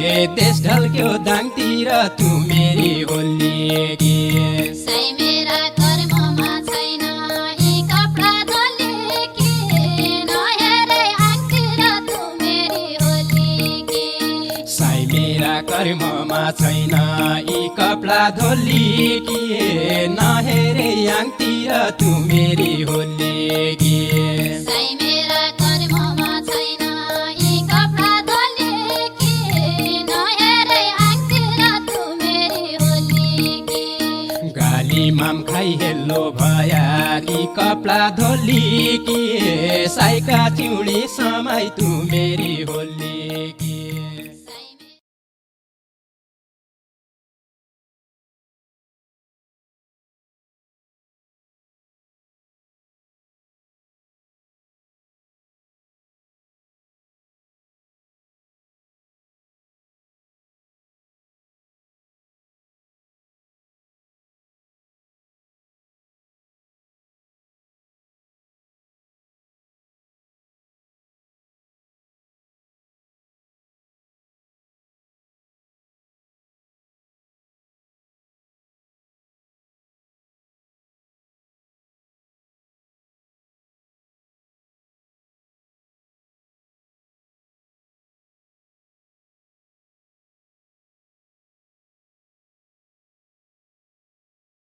देश ढल्क्यो दाङतिर तु मेरी होली के साई मेरा कर्ममा छैन यी कपडा धोली के नहेरे आङतिर तु मेरी होली के साई मेरा कर्ममा छैन यी कपडा धोली के नहेरे आङतिर तु मेरी होली के साई मेरा कर्ममा छैन यी कपडा धोली के नहेरे आङतिर तु मेरी होली के गाली माम खाई हेल्लो भया यी कपडा धोली के साईका चिउडी समाई तु मेरी होली के